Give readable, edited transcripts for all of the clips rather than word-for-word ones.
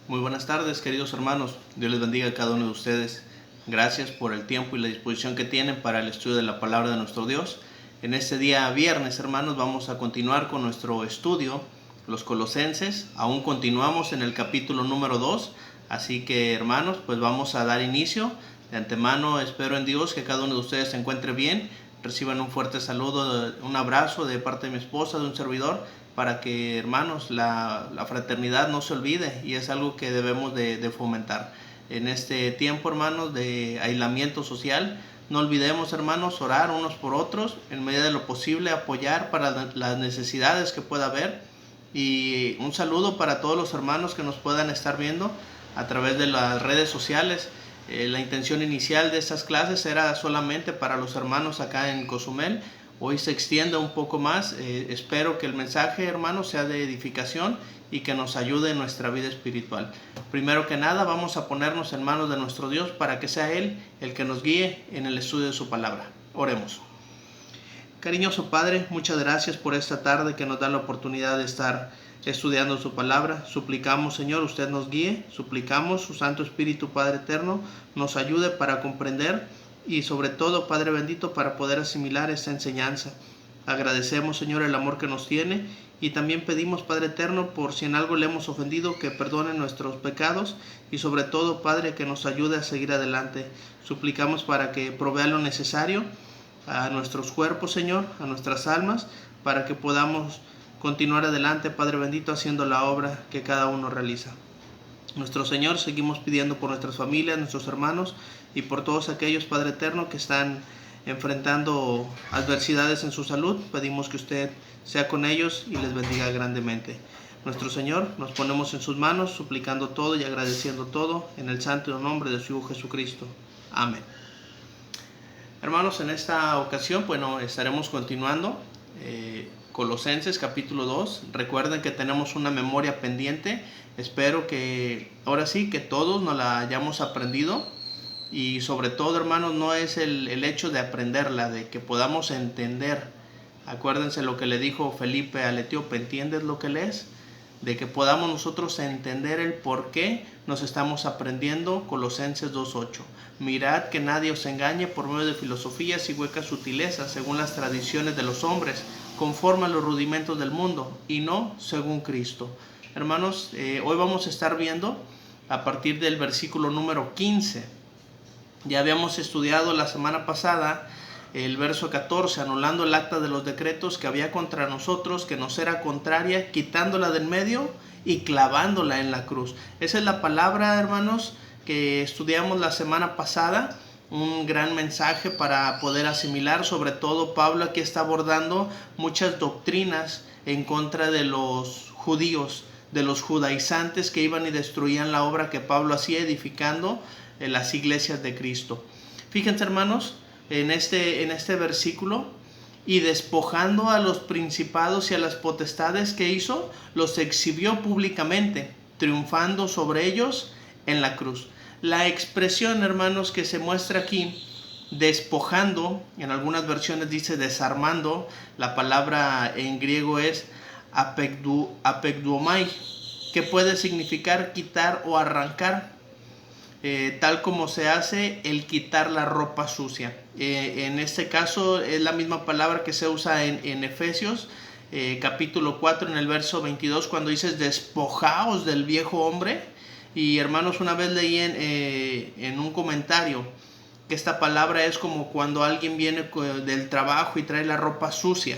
Muy buenas tardes, queridos hermanos. Dios les bendiga a cada uno de ustedes. Gracias por el tiempo y la disposición que tienen para el estudio de la palabra de nuestro Dios. En este día viernes, hermanos, vamos a continuar con nuestro estudio, los Colosenses. Aún continuamos en el capítulo número 2. Así que, hermanos, pues vamos a dar inicio. De antemano, espero en Dios que cada uno de ustedes se encuentre bien. Reciban un fuerte saludo, un abrazo de parte de mi esposa, de un servidor, para que, hermanos, la fraternidad no se olvide, y es algo que debemos de fomentar. En este tiempo, hermanos, de aislamiento social, no olvidemos, hermanos, orar unos por otros, en medida de lo posible, apoyar para las necesidades que pueda haber. Y un saludo para todos los hermanos que nos puedan estar viendo a través de las redes sociales. La intención inicial de estas clases era solamente para los hermanos acá en Cozumel. Hoy se extiende un poco más. Espero que el mensaje, hermanos, sea de edificación y que nos ayude en nuestra vida espiritual. Primero que nada, vamos a ponernos en manos de nuestro Dios para que sea Él el que nos guíe en el estudio de su palabra. Oremos. Cariñoso Padre, muchas gracias por esta tarde que nos da la oportunidad de estar estudiando su palabra. Suplicamos, Señor, usted nos guíe. Suplicamos su Santo Espíritu, Padre eterno, nos ayude para comprender y sobre todo, Padre bendito, para poder asimilar esta enseñanza. Agradecemos, Señor, el amor que nos tiene, y también pedimos, Padre eterno, por si en algo le hemos ofendido, que perdone nuestros pecados, y sobre todo, Padre, que nos ayude a seguir adelante. Suplicamos para que provea lo necesario a nuestros cuerpos, Señor, a nuestras almas, para que podamos continuar adelante, Padre bendito, haciendo la obra que cada uno realiza. Nuestro Señor, seguimos pidiendo por nuestras familias, nuestros hermanos y por todos aquellos, Padre eterno, que están enfrentando adversidades en su salud. Pedimos que usted sea con ellos y les bendiga grandemente. Nuestro Señor, nos ponemos en sus manos, suplicando todo y agradeciendo todo, en el santo nombre de su Hijo Jesucristo. Amén. Hermanos, en esta ocasión, bueno, estaremos continuando Colosenses capítulo 2. Recuerden que tenemos una memoria pendiente. Espero que ahora sí, que todos nos la hayamos aprendido. Y sobre todo, hermanos, no es el hecho de aprenderla, de que podamos entender. Acuérdense lo que le dijo Felipe al etíope: ¿entiendes lo que lees? De que podamos nosotros entender el por qué nos estamos aprendiendo Colosenses 2.8. Mirad que nadie os engañe por medio de filosofías y huecas sutilezas, según las tradiciones de los hombres, conforme a los rudimentos del mundo, y no según Cristo. Hermanos, hoy vamos a estar viendo a partir del versículo número 15. Ya habíamos estudiado la semana pasada el verso 14, anulando el acta de los decretos que había contra nosotros, que nos era contraria, quitándola del medio y clavándola en la cruz. Esa es la palabra, hermanos, que estudiamos la semana pasada. Un gran mensaje para poder asimilar. Sobre todo, Pablo aquí está abordando muchas doctrinas en contra de los judíos, de los judaizantes que iban y destruían la obra que Pablo hacía, edificando las iglesias de Cristo. Fíjense, hermanos, en este versículo: y despojando a los principados y a las potestades, que hizo, los exhibió públicamente, triunfando sobre ellos en la cruz. La expresión, hermanos, que se muestra aquí, despojando, en algunas versiones dice desarmando. La palabra en griego es apegduomai, que puede significar quitar o arrancar, tal como se hace el quitar la ropa sucia. En este caso es la misma palabra que se usa en Efesios capítulo 4, en el verso 22, cuando dices despojaos del viejo hombre. Y, hermanos, una vez leí en un comentario que esta palabra es como cuando alguien viene del trabajo y trae la ropa sucia.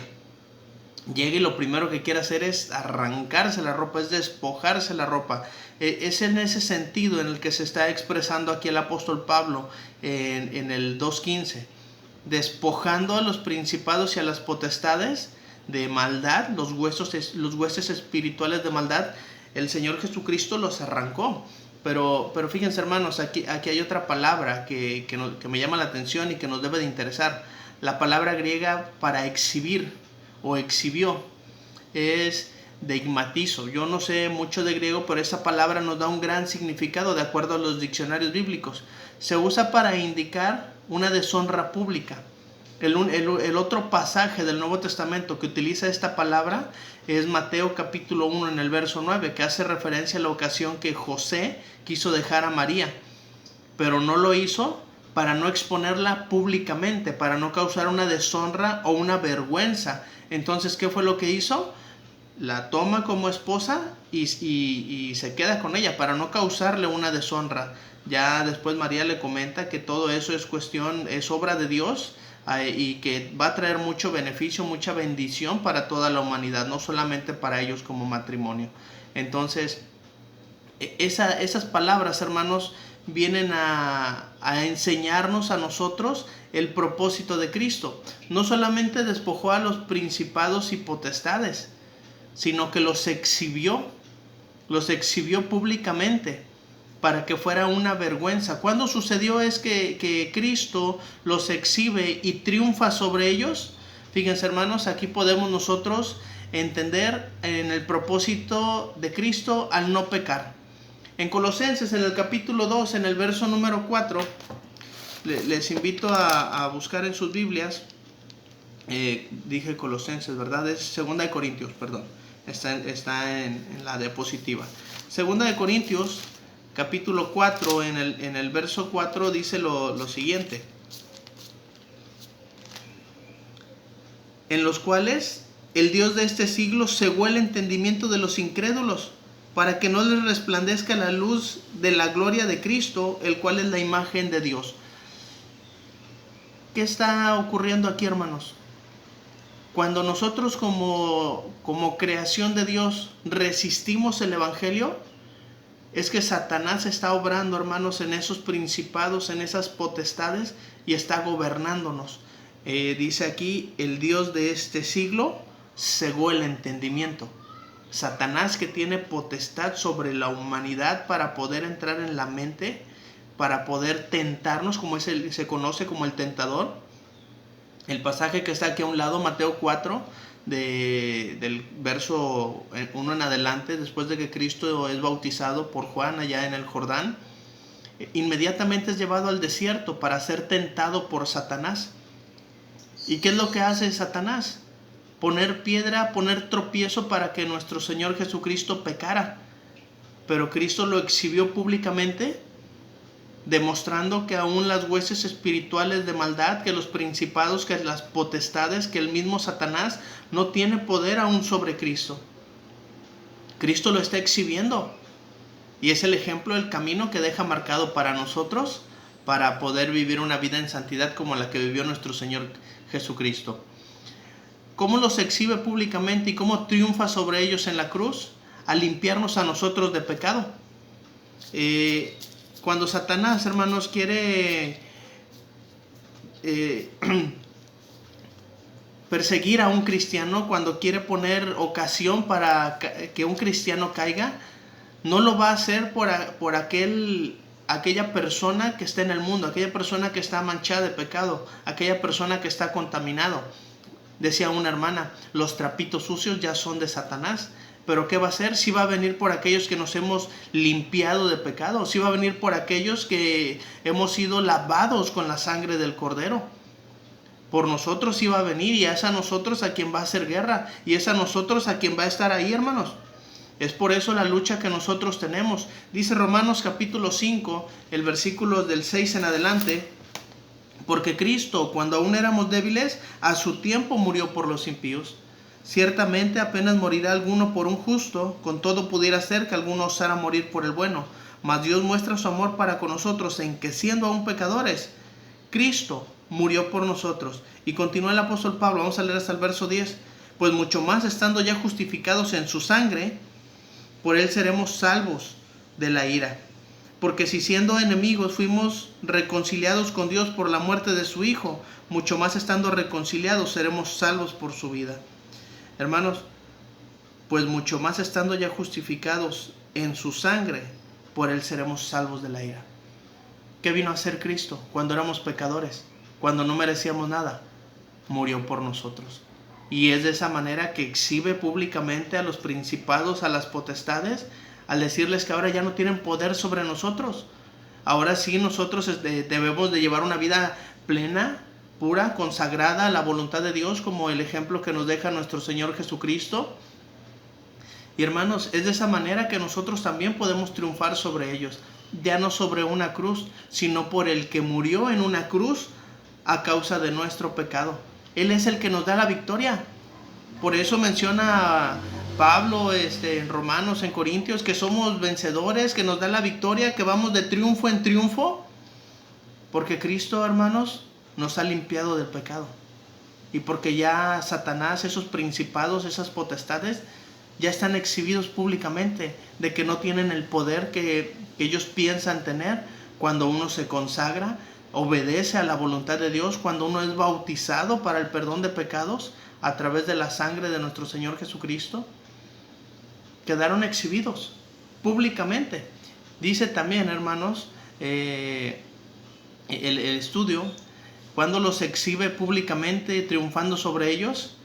Llega y lo primero que quiere hacer es arrancarse la ropa, es despojarse la ropa. Es en ese sentido en el que se está expresando aquí el apóstol Pablo en el 2.15. Despojando a los principados y a las potestades de maldad, los huestes espirituales de maldad. El Señor Jesucristo los arrancó. Pero fíjense, hermanos, aquí hay otra palabra que me llama la atención y que nos debe de interesar. La palabra griega para exhibir o exhibió es deigmatizo. Yo no sé mucho de griego, pero esa palabra nos da un gran significado de acuerdo a los diccionarios bíblicos. Se usa para indicar una deshonra pública. El otro pasaje del Nuevo Testamento que utiliza esta palabra es Mateo capítulo 1 en el verso 9, que hace referencia a la ocasión que José quiso dejar a María, pero no lo hizo para no exponerla públicamente, para no causar una deshonra o una vergüenza. Entonces, ¿qué fue lo que hizo? La toma como esposa y se queda con ella para no causarle una deshonra. Ya después María le comenta que todo eso es obra de Dios, y que va a traer mucho beneficio, mucha bendición para toda la humanidad, no solamente para ellos como matrimonio. Entonces, esas palabras, hermanos, vienen a enseñarnos a nosotros el propósito de Cristo. No solamente despojó a los principados y potestades, sino que los exhibió públicamente para que fuera una vergüenza. ¿Cuándo sucedió es que Cristo los exhibe y triunfa sobre ellos? Fíjense, hermanos, aquí podemos nosotros entender en el propósito de Cristo al no pecar. En Colosenses, en el capítulo 2, en el verso número 4, les invito a buscar en sus Biblias. Dije Colosenses, ¿verdad? Es 2 de Corintios, perdón. Está en la diapositiva. 2 de Corintios, capítulo 4, en el verso 4 dice lo siguiente: en los cuales el Dios de este siglo cegó el entendimiento de los incrédulos, para que no les resplandezca la luz de la gloria de Cristo, el cual es la imagen de Dios. ¿Qué está ocurriendo aquí, hermanos? Cuando nosotros como creación de Dios resistimos el Evangelio, es que Satanás está obrando, hermanos, en esos principados, en esas potestades, y está gobernándonos. Dice aquí, el Dios de este siglo cegó el entendimiento. Satanás, que tiene potestad sobre la humanidad para poder entrar en la mente, para poder tentarnos, como se conoce como el tentador. El pasaje que está aquí a un lado, Mateo 4, del verso 1 en adelante, después de que Cristo es bautizado por Juan allá en el Jordán, inmediatamente es llevado al desierto para ser tentado por Satanás. ¿Y qué es lo que hace Satanás? Poner piedra, poner tropiezo para que nuestro Señor Jesucristo pecara. Pero Cristo lo exhibió públicamente, demostrando que aún las huestes espirituales de maldad, que los principados, que las potestades, que el mismo Satanás no tiene poder aún sobre Cristo. Cristo lo está exhibiendo, y es el ejemplo, el camino que deja marcado para nosotros, para poder vivir una vida en santidad como la que vivió nuestro Señor Jesucristo. ¿Cómo los exhibe públicamente y cómo triunfa sobre ellos en la cruz? Al limpiarnos a nosotros de pecado. Cuando Satanás, hermanos, quiere perseguir a un cristiano, cuando quiere poner ocasión para que un cristiano caiga, no lo va a hacer por aquella persona que está en el mundo, aquella persona que está manchada de pecado, aquella persona que está contaminado. Decía una hermana, los trapitos sucios ya son de Satanás. Pero ¿qué va a hacer? Sí va a venir por aquellos que nos hemos limpiado de pecado. Sí va a venir por aquellos que hemos sido lavados con la sangre del Cordero. Por nosotros sí va a venir, y es a nosotros a quien va a hacer guerra. Y es a nosotros a quien va a estar ahí, hermanos. Es por eso la lucha que nosotros tenemos. Dice Romanos capítulo 5, el versículo del 6 en adelante: porque Cristo, cuando aún éramos débiles, a su tiempo murió por los impíos. Ciertamente apenas morirá alguno por un justo, con todo pudiera ser que alguno osara morir por el bueno. Mas Dios muestra su amor para con nosotros en que, siendo aún pecadores, Cristo murió por nosotros. Y continúa el apóstol Pablo, vamos a leer hasta el verso 10. Pues mucho más, estando ya justificados en su sangre, por él seremos salvos de la ira. Porque si siendo enemigos fuimos reconciliados con Dios por la muerte de su Hijo, mucho más estando reconciliados seremos salvos por su vida. Hermanos, pues mucho más estando ya justificados en su sangre, por él seremos salvos de la ira. ¿Qué vino a hacer Cristo cuando éramos pecadores? Cuando no merecíamos nada, murió por nosotros. Y es de esa manera que exhibe públicamente a los principados, a las potestades, al decirles que ahora ya no tienen poder sobre nosotros. Ahora sí nosotros debemos de llevar una vida plena, pura, consagrada a la voluntad de Dios, como el ejemplo que nos deja nuestro Señor Jesucristo. Y hermanos, es de esa manera que nosotros también podemos triunfar sobre ellos, ya no sobre una cruz, sino por el que murió en una cruz a causa de nuestro pecado. Él es el que nos da la victoria. Por eso menciona Pablo en Romanos, en Corintios, que somos vencedores, que nos da la victoria, que vamos de triunfo en triunfo, porque Cristo, hermanos, nos ha limpiado del pecado. Y porque ya Satanás, esos principados, esas potestades, ya están exhibidos públicamente, de que no tienen el poder que ellos piensan tener cuando uno se consagra, obedece a la voluntad de Dios, cuando uno es bautizado para el perdón de pecados a través de la sangre de nuestro Señor Jesucristo. Quedaron exhibidos públicamente. Dice también, hermanos, el estudio, cuando los exhibe públicamente, triunfando sobre ellos,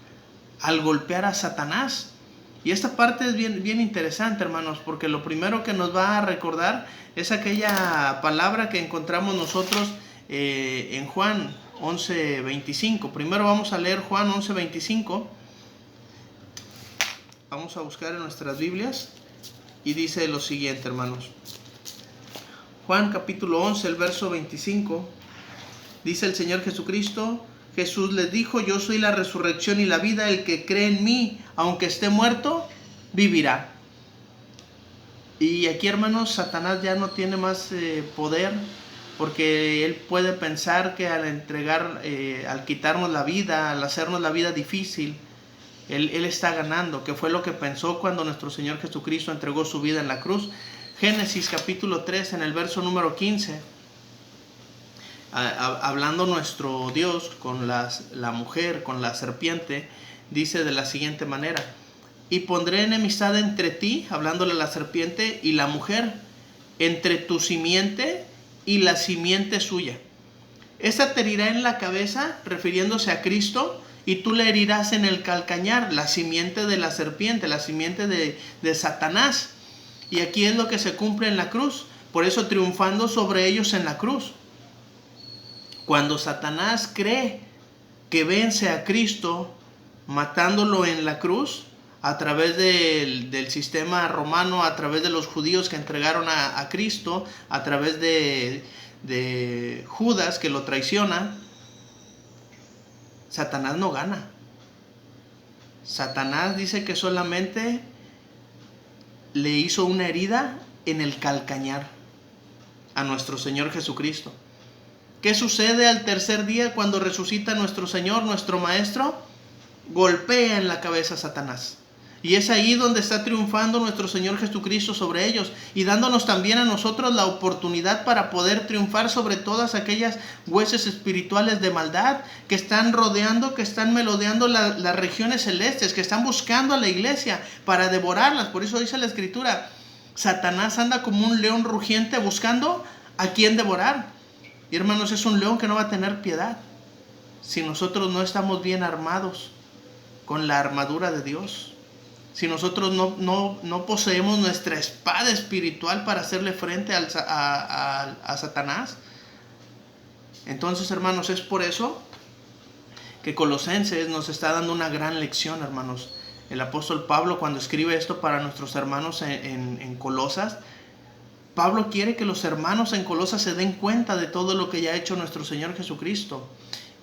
al golpear a Satanás. Y esta parte es bien interesante, hermanos, porque lo primero que nos va a recordar es aquella palabra que encontramos nosotros en Juan 11:25. Primero vamos a leer Juan 11:25. Vamos a buscar en nuestras Biblias y dice lo siguiente, hermanos. Juan capítulo 11, el verso 25. Dice el Señor Jesucristo: Jesús les dijo: yo soy la resurrección y la vida, el que cree en mí, aunque esté muerto, vivirá. Y aquí, hermanos, Satanás ya no tiene más poder, porque él puede pensar que al quitarnos la vida, al hacernos la vida difícil, él está ganando, que fue lo que pensó cuando nuestro Señor Jesucristo entregó su vida en la cruz. Génesis capítulo 3, en el verso número 15. Hablando nuestro Dios con la mujer, con la serpiente, dice de la siguiente manera: y pondré enemistad entre ti, hablándole a la serpiente, y la mujer, entre tu simiente y la simiente suya. Esta te herirá en la cabeza, refiriéndose a Cristo, y tú le herirás en el calcañar, la simiente de la serpiente, la simiente de Satanás. Y aquí es lo que se cumple en la cruz, por eso triunfando sobre ellos en la cruz. Cuando Satanás cree que vence a Cristo matándolo en la cruz, a través del sistema romano, a través de los judíos que entregaron a Cristo, a través de Judas que lo traiciona, Satanás no gana. Satanás dice que solamente le hizo una herida en el calcañar a nuestro Señor Jesucristo. ¿Qué sucede al tercer día cuando resucita nuestro Señor, nuestro Maestro? Golpea en la cabeza a Satanás. Y es ahí donde está triunfando nuestro Señor Jesucristo sobre ellos, y dándonos también a nosotros la oportunidad para poder triunfar sobre todas aquellas huestes espirituales de maldad que están rodeando, que están merodeando las regiones celestes, que están buscando a la iglesia para devorarlas. Por eso dice la Escritura: Satanás anda como un león rugiente buscando a quien devorar. Y hermanos, es un león que no va a tener piedad si nosotros no estamos bien armados con la armadura de Dios. Si nosotros no poseemos nuestra espada espiritual para hacerle frente a Satanás. Entonces, hermanos, es por eso que Colosenses nos está dando una gran lección, hermanos. El apóstol Pablo, cuando escribe esto para nuestros hermanos en Colosas, Pablo quiere que los hermanos en Colosas se den cuenta de todo lo que ya ha hecho nuestro Señor Jesucristo.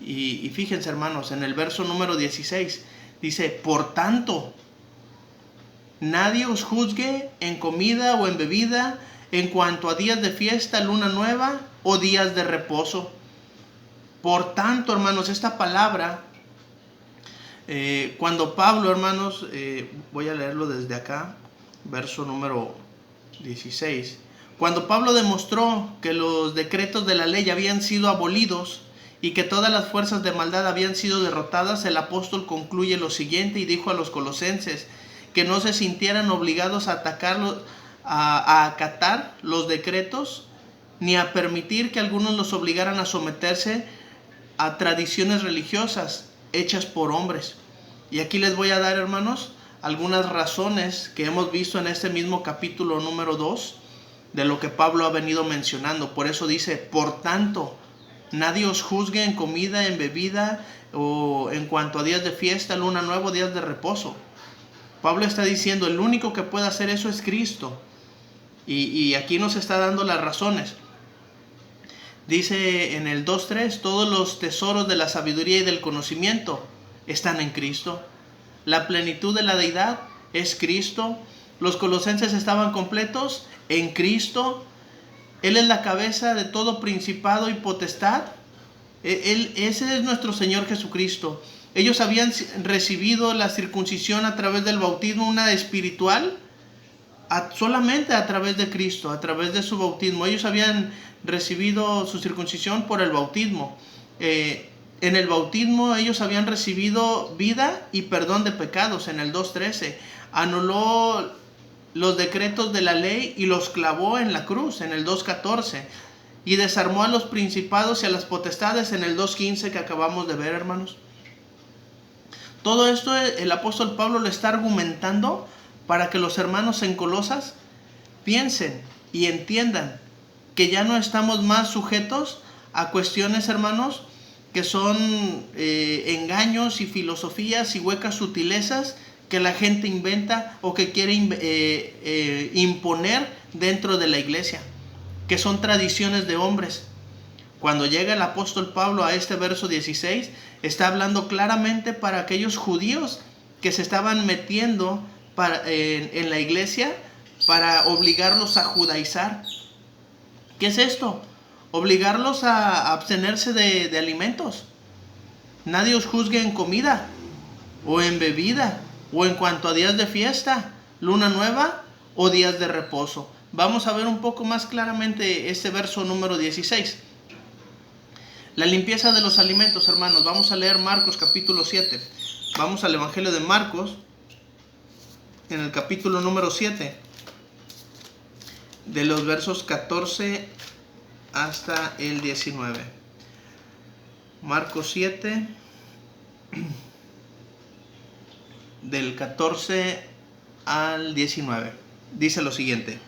Y fíjense, hermanos, en el verso número 16 dice: por tanto, nadie os juzgue en comida o en bebida, en cuanto a días de fiesta, luna nueva o días de reposo. Por tanto, hermanos, esta palabra, cuando Pablo, hermanos, voy a leerlo desde acá, verso número 16. Cuando Pablo demostró que los decretos de la ley habían sido abolidos y que todas las fuerzas de maldad habían sido derrotadas, el apóstol concluye lo siguiente y dijo a los colosenses que no se sintieran obligados a acatar los decretos, ni a permitir que algunos los obligaran a someterse a tradiciones religiosas hechas por hombres. Y aquí les voy a dar, hermanos, algunas razones que hemos visto en este mismo capítulo número 2 de lo que Pablo ha venido mencionando. Por eso dice: por tanto, Nadie os juzgue en comida, en bebida o en cuanto a días de fiesta, luna nueva, días de reposo. Pablo está diciendo, el único que puede hacer eso es Cristo. Y aquí nos está dando las razones. Dice en el 2.3, todos los tesoros de la sabiduría y del conocimiento están en Cristo. La plenitud de la deidad es Cristo. Los colosenses estaban completos en Cristo. Él es la cabeza de todo principado y potestad. Ese es nuestro Señor Jesucristo. Ellos habían recibido la circuncisión a través del bautismo, una espiritual, solamente a través de Cristo, a través de su bautismo. Ellos habían recibido su circuncisión por el bautismo. En el bautismo ellos habían recibido vida y perdón de pecados. En el 2.13 anuló los decretos de la ley y los clavó en la cruz. En el 2.14 y desarmó a los principados y a las potestades. En el 2.15 que acabamos de ver, hermanos. Todo esto el apóstol Pablo lo está argumentando para que los hermanos en Colosas piensen y entiendan que ya no estamos más sujetos a cuestiones, hermanos, que son engaños y filosofías y huecas sutilezas que la gente inventa o que quiere imponer dentro de la iglesia, que son tradiciones de hombres. Cuando llega el apóstol Pablo a este verso 16, está hablando claramente para aquellos judíos que se estaban metiendo en la iglesia para obligarlos a judaizar. ¿Qué es esto? Obligarlos a abstenerse de alimentos. Nadie os juzgue en comida, o en bebida, o en cuanto a días de fiesta, luna nueva, o días de reposo. Vamos a ver un poco más claramente este verso número 16. La limpieza de los alimentos, hermanos. Vamos a leer Marcos capítulo 7. Vamos al Evangelio de Marcos, en el capítulo número 7, de los versos 14 hasta el 19. Marcos 7, del 14 al 19. Dice lo siguiente.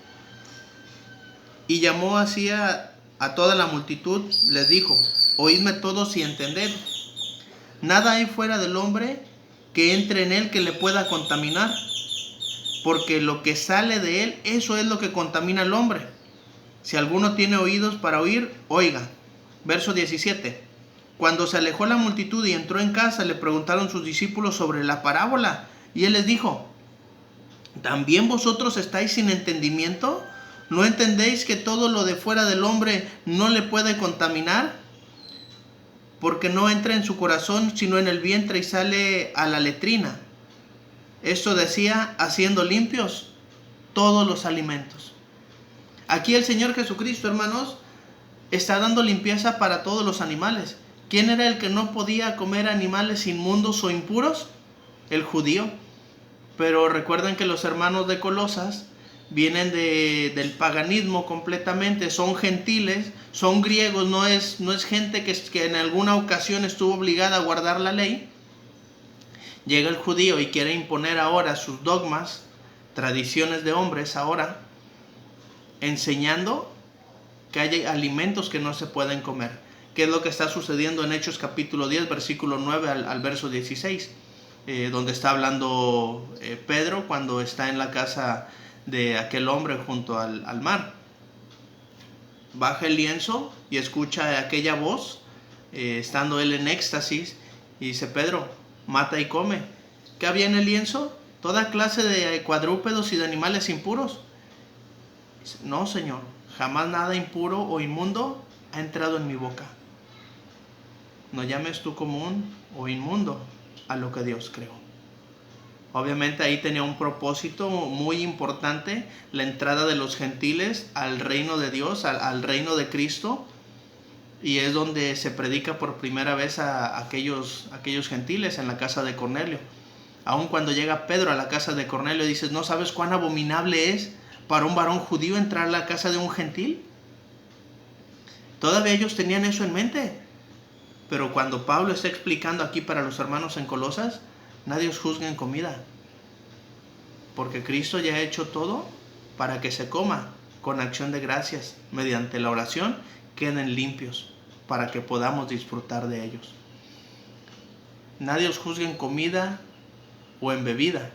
Y llamó así a toda la multitud, les dijo, oídme todos y entended. Nada hay fuera del hombre que entre en él que le pueda contaminar, porque lo que sale de él, eso es lo que contamina al hombre. Si alguno tiene oídos para oír, oiga. Verso 17. Cuando se alejó la multitud y entró en casa, le preguntaron sus discípulos sobre la parábola, y él les dijo, ¿también vosotros estáis sin entendimiento? ¿No entendéis que todo lo de fuera del hombre no le puede contaminar? Porque no entra en su corazón, sino en el vientre y sale a la letrina. Esto decía, haciendo limpios todos los alimentos. Aquí el Señor Jesucristo, hermanos, está dando limpieza para todos los animales. ¿Quién era el que no podía comer animales inmundos o impuros? El judío. Pero recuerden que los hermanos de Colosas vienen del paganismo completamente, son gentiles, son griegos, no es gente que en alguna ocasión estuvo obligada a guardar la ley. Llega el judío y quiere imponer ahora sus dogmas, tradiciones de hombres ahora, enseñando que hay alimentos que no se pueden comer. ¿Qué es lo que está sucediendo en Hechos capítulo 10, versículo 9 al verso 16? Donde está hablando Pedro cuando está en la casa de aquel hombre junto al mar. Baja el lienzo y escucha aquella voz, estando él en éxtasis, y dice, Pedro, mata y come. ¿Qué había en el lienzo? Toda clase de cuadrúpedos y de animales impuros. No, Señor, jamás nada impuro o inmundo ha entrado en mi boca. No llames tú común o inmundo a lo que Dios creó. Obviamente ahí tenía un propósito muy importante, la entrada de los gentiles al reino de Dios, al reino de Cristo, y es donde se predica por primera vez a aquellos gentiles en la casa de Cornelio. Aun cuando llega Pedro a la casa de Cornelio, dices, ¿no sabes cuán abominable es para un varón judío entrar a la casa de un gentil? Todavía ellos tenían eso en mente. Pero cuando Pablo está explicando aquí para los hermanos en Colosas, nadie os juzgue en comida, porque Cristo ya ha hecho todo para que se coma con acción de gracias. Mediante la oración queden limpios. para que podamos disfrutar de ellos. Nadie os juzgue en comida o en bebida.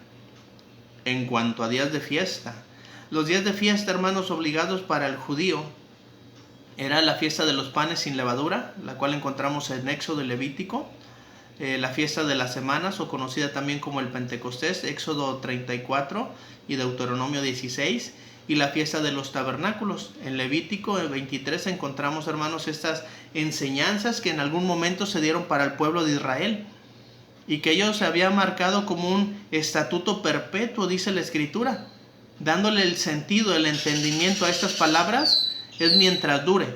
En cuanto a días de fiesta, los días de fiesta, hermanos, obligados para el judío, era la fiesta de los panes sin levadura, la cual encontramos en Éxodo y Levítico, la fiesta de las semanas, o conocida también como el Pentecostés, Éxodo 34 y Deuteronomio 16, y la fiesta de los tabernáculos. En Levítico 23 encontramos, hermanos, estas enseñanzas que en algún momento se dieron para el pueblo de Israel, y que ellos se habían marcado como un estatuto perpetuo, dice la Escritura, dándole el sentido, el entendimiento a estas palabras, es mientras dure.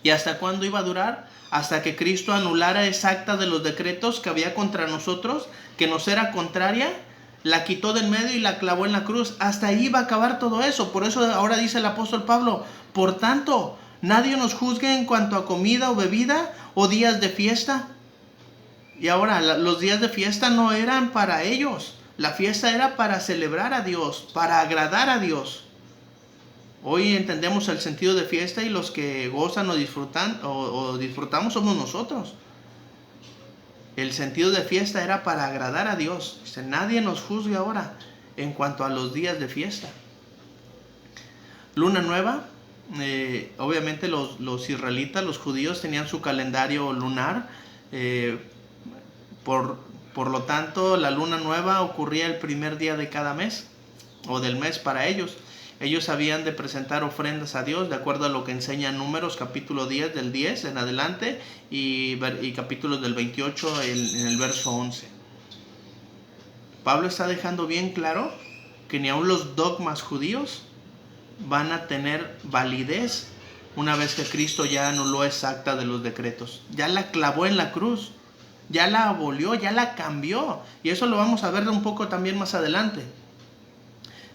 ¿Y hasta cuándo iba a durar? Hasta que Cristo anulara esa acta de los decretos que había contra nosotros, que nos era contraria, la quitó del medio y la clavó en la cruz. Hasta ahí va a acabar todo eso. Por eso ahora dice el apóstol Pablo: por tanto, nadie nos juzgue en cuanto a comida o bebida o días de fiesta. Y ahora, los días de fiesta no eran para ellos. La fiesta era para celebrar a Dios, para agradar a Dios. Hoy entendemos el sentido de fiesta, y los que gozan o disfrutamos somos nosotros. El sentido de fiesta era para agradar a Dios. Dice: nadie nos juzgue ahora en cuanto a los días de fiesta. Luna nueva. Obviamente los israelitas, los judíos, tenían su calendario lunar. Por lo tanto, la luna nueva ocurría el primer día de cada mes, o del mes para ellos. Ellos habían de presentar ofrendas a Dios de acuerdo a lo que enseña Números capítulo 10, del 10 en adelante, y capítulos del 28 en el verso 11. Pablo está dejando bien claro que ni aun los dogmas judíos van a tener validez una vez que Cristo ya anuló esa acta de los decretos. Ya la clavó en la cruz, ya la abolió, ya la cambió. Y eso lo vamos a ver un poco también más adelante.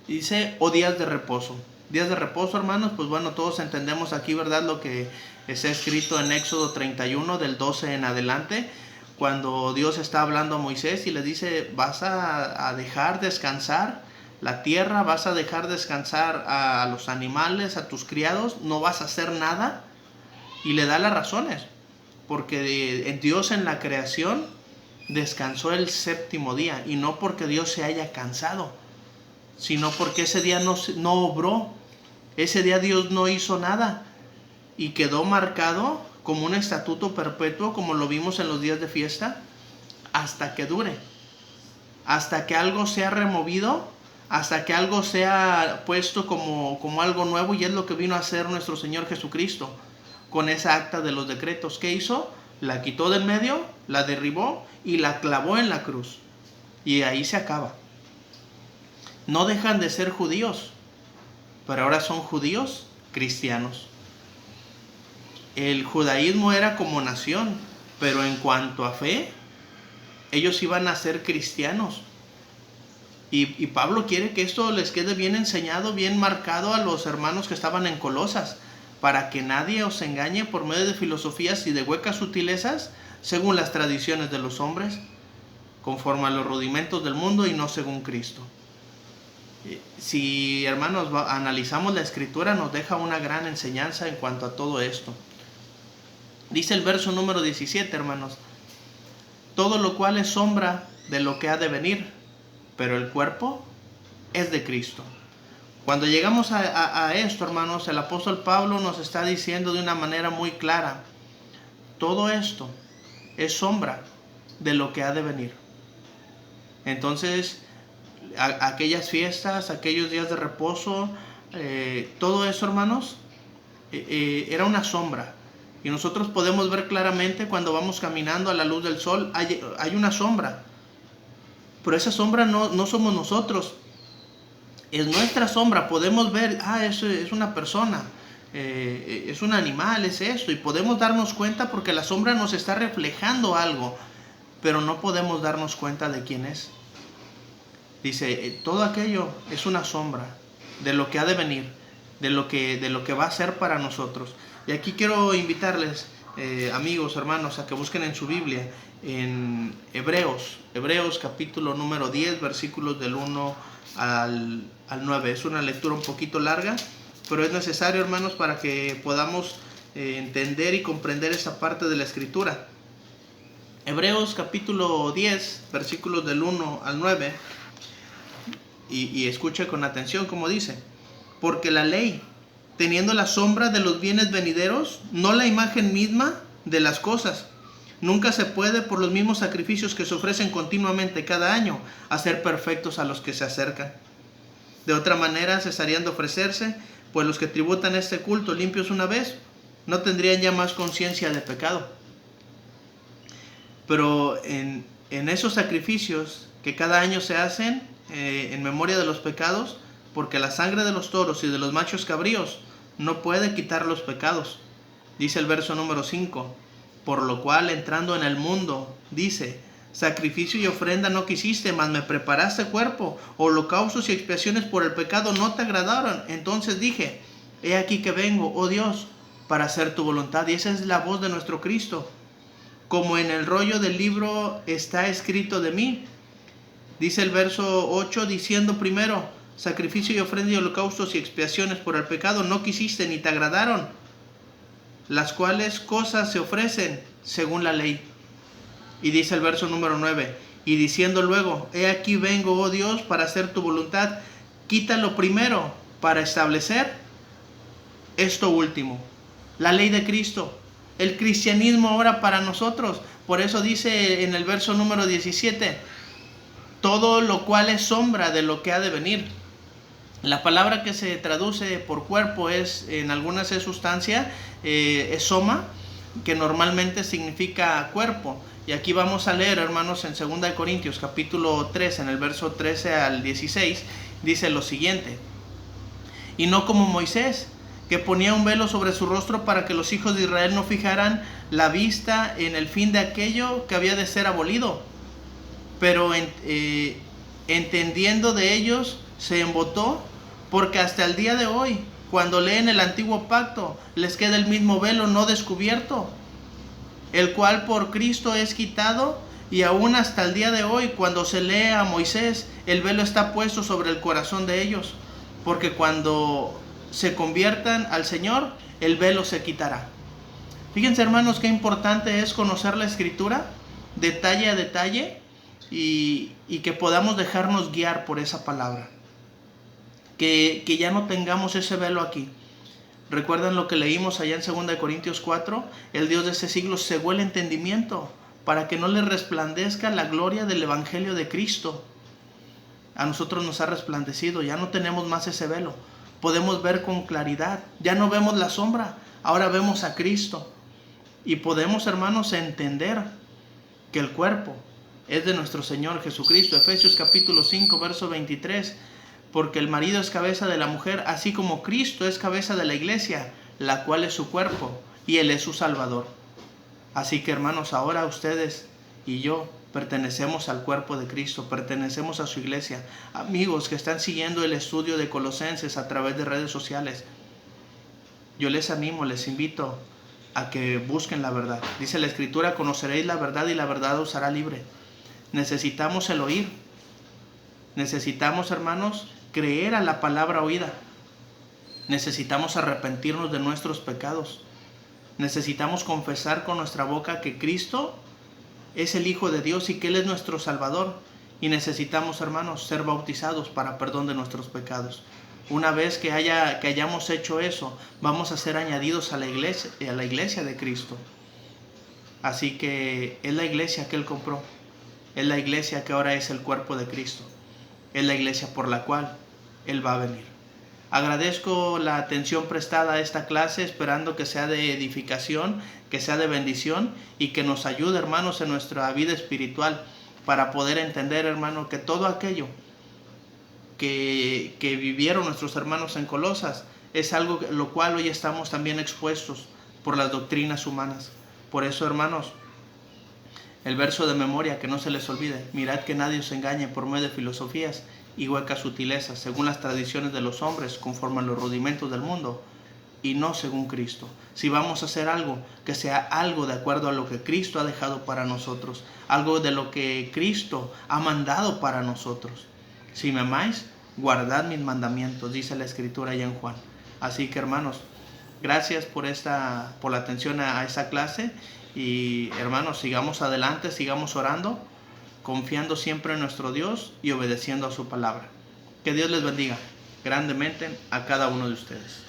Dice: o días de reposo. Días de reposo, hermanos, pues bueno, todos entendemos aquí, ¿verdad?, lo que está escrito en Éxodo 31, del 12 en adelante, cuando Dios está hablando a Moisés y le dice: vas a dejar descansar la tierra, vas a dejar descansar a los animales, a tus criados, no vas a hacer nada. Y le da las razones, porque Dios en la creación descansó el séptimo día, y no porque Dios se haya cansado, sino porque ese día no obró. Ese día Dios no hizo nada, y quedó marcado como un estatuto perpetuo, como lo vimos en los días de fiesta, hasta que dure, hasta que algo sea removido, hasta que algo sea puesto como algo nuevo. Y es lo que vino a hacer nuestro Señor Jesucristo con esa acta de los decretos. ¿Qué hizo? La quitó del medio, la derribó y la clavó en la cruz, y ahí se acaba. No dejan de ser judíos, pero ahora son judíos cristianos. El judaísmo era como nación, pero en cuanto a fe, ellos iban a ser cristianos. Y Pablo quiere que esto les quede bien enseñado, bien marcado a los hermanos que estaban en Colosas, para que nadie os engañe por medio de filosofías y de huecas sutilezas, según las tradiciones de los hombres, conforme a los rudimentos del mundo y no según Cristo. Si, hermanos, analizamos la Escritura, nos deja una gran enseñanza en cuanto a todo esto. Dice el verso número 17, hermanos: todo lo cual es sombra de lo que ha de venir, pero el cuerpo es de Cristo. Cuando llegamos a esto, hermanos, el apóstol Pablo nos está diciendo de una manera muy clara: todo esto es sombra de lo que ha de venir. Entonces, aquellas fiestas, aquellos días de reposo, todo eso, hermanos, era una sombra. Y nosotros podemos ver claramente cuando vamos caminando a la luz del sol, hay una sombra. Pero esa sombra no somos nosotros, es nuestra sombra. Podemos ver: eso es una persona, es un animal, es esto. Y podemos darnos cuenta porque la sombra nos está reflejando algo, pero no podemos darnos cuenta de quién es. Dice: todo aquello es una sombra de lo que ha de venir, de lo que va a ser para nosotros. Y aquí quiero invitarles, amigos, hermanos, a que busquen en su Biblia, en Hebreos capítulo número 10, versículos del 1 al 9. Es una lectura un poquito larga, pero es necesario, hermanos, para que podamos entender y comprender esa parte de la Escritura. Hebreos capítulo 10, versículos del 1 al 9, y escucha con atención como dice: porque la ley, teniendo la sombra de los bienes venideros, no la imagen misma de las cosas, nunca se puede, por los mismos sacrificios que se ofrecen continuamente cada año, hacer perfectos a los que se acercan. De otra manera cesarían de ofrecerse, pues los que tributan este culto limpios una vez, no tendrían ya más conciencia de pecado. Pero en esos sacrificios que cada año se hacen en memoria de los pecados, porque la sangre de los toros y de los machos cabríos no puede quitar los pecados. Dice el verso número 5, por lo cual entrando en el mundo, dice: sacrificio y ofrenda no quisiste, mas me preparaste cuerpo. Holocaustos y expiaciones por el pecado no te agradaron. Entonces dije: he aquí que vengo, oh Dios, para hacer tu voluntad. Y esa es la voz de nuestro Cristo. Como en el rollo del libro está escrito de mí. Dice el verso 8, diciendo primero: sacrificio y ofrenda y holocaustos y expiaciones por el pecado no quisiste ni te agradaron, las cuales cosas se ofrecen según la ley. Y dice el verso número 9, y diciendo luego: he aquí vengo, oh Dios, para hacer tu voluntad. Quítalo primero para establecer esto último, la ley de Cristo. El cristianismo ahora para nosotros. Por eso dice en el verso número 17: todo lo cual es sombra de lo que ha de venir. La palabra que se traduce por cuerpo es, en algunas es sustancia, es soma, que normalmente significa cuerpo. Y aquí vamos a leer, hermanos, en 2 Corintios capítulo 3, en el verso 13 al 16, dice lo siguiente: y no como Moisés, que ponía un velo sobre su rostro para que los hijos de Israel no fijaran la vista en el fin de aquello que había de ser abolido. Pero entendiendo de ellos, se embotó, porque hasta el día de hoy, cuando leen el antiguo pacto, les queda el mismo velo no descubierto, el cual por Cristo es quitado, y aún hasta el día de hoy, cuando se lee a Moisés, el velo está puesto sobre el corazón de ellos, porque cuando se conviertan al Señor, el velo se quitará. Fíjense, hermanos, qué importante es conocer la Escritura, detalle a detalle, y que podamos dejarnos guiar por esa palabra. Que ya no tengamos ese velo aquí. ¿Recuerdan lo que leímos allá en 2 Corintios 4? El Dios de ese siglo cegó el entendimiento para que no le resplandezca la gloria del Evangelio de Cristo. A nosotros nos ha resplandecido, ya no tenemos más ese velo. Podemos ver con claridad, ya no vemos la sombra, ahora vemos a Cristo. Y podemos, hermanos, entender que el cuerpo es de nuestro Señor Jesucristo. Efesios capítulo 5, verso 23. Porque el marido es cabeza de la mujer, así como Cristo es cabeza de la iglesia, la cual es su cuerpo, y Él es su Salvador. Así que, hermanos, ahora ustedes y yo pertenecemos al cuerpo de Cristo, pertenecemos a su iglesia. Amigos que están siguiendo el estudio de Colosenses a través de redes sociales, yo les animo, les invito a que busquen la verdad. Dice la Escritura: conoceréis la verdad y la verdad os hará libre. Necesitamos el oír. Necesitamos, hermanos, creer a la palabra oída. Necesitamos arrepentirnos de nuestros pecados. Necesitamos confesar con nuestra boca que Cristo es el Hijo de Dios y que Él es nuestro Salvador. Y necesitamos, hermanos, ser bautizados para perdón de nuestros pecados. Una vez que hayamos hecho eso, vamos a ser añadidos a la iglesia de Cristo. Así que es la iglesia que Él compró. Es la iglesia que ahora es el cuerpo de Cristo. Es la iglesia por la cual Él va a venir. Agradezco la atención prestada a esta clase, esperando que sea de edificación, que sea de bendición y que nos ayude, hermanos, en nuestra vida espiritual para poder entender, hermano, que todo aquello que vivieron nuestros hermanos en Colosas es algo lo cual hoy estamos también expuestos por las doctrinas humanas. Por eso, hermanos, el verso de memoria, que no se les olvide: mirad que nadie os engañe por medio de filosofías y huecas sutilezas, según las tradiciones de los hombres, conforme a los rudimentos del mundo, y no según Cristo. Si vamos a hacer algo, que sea algo de acuerdo a lo que Cristo ha dejado para nosotros, algo de lo que Cristo ha mandado para nosotros. Si me amáis, guardad mis mandamientos, dice la Escritura allá en Juan. Así que, hermanos, Gracias por la atención a esta clase. Y hermanos, sigamos adelante, sigamos orando, confiando siempre en nuestro Dios y obedeciendo a su palabra. Que Dios les bendiga grandemente a cada uno de ustedes.